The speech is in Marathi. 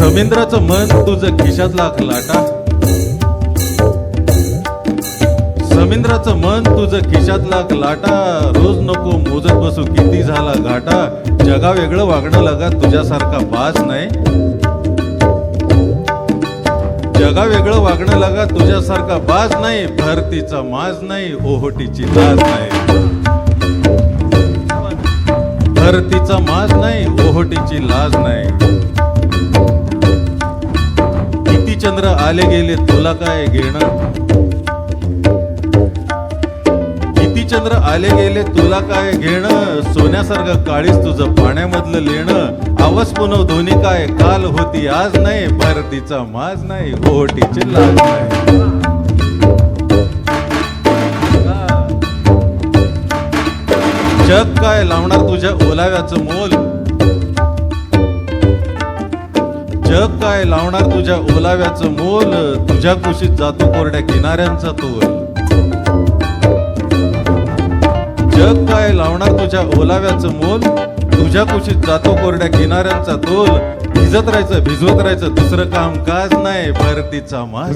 समिंद्राचं मन तुझं खिशात लाख लाटा, समिंद्राचं मन तुझं खिशात लाख लाटा, रोज नको मोजत बसू किती झाला घाटा, जगा वेगळं वागणं लगा तुझ्यासारखा बाज नाही, जगा वेगळं वागणं लगा तुझ्यासारखा बाज नाही, भरतीचा माज नाही ओहोटीची लाज नाही, भरतीचा माज नाही ओहोटीची लाज नाही, किती चंद्र आले गेले तुला काय घेणं, किती चंद्र आले गेले तुला काय घेणं, सोन्यासारखं काळीच तुझं पाण्यामधलं लेणं, आवाज पुनव दोन्ही काय काल होती आज नाही, भरतीचा माज नाही ओहोटीची लाज नाही. जग काय लावणार तुझ्या ओलाव्याचं मोल, जग काय लावणार तुझ्या ओलाव्याचं मोल, तुझ्या कुशीत जातो कोरड्या किनाऱ्यांचा तोल, जग काय लावणार तुझ्या ओलाव्याचं मोल, तुझ्या कुशीत जातो कोरड्या किनाऱ्यांचा तोल, भिजत राहायचं भिजवत राहायचं दुसरं काम काज नाही, भरतीचा माज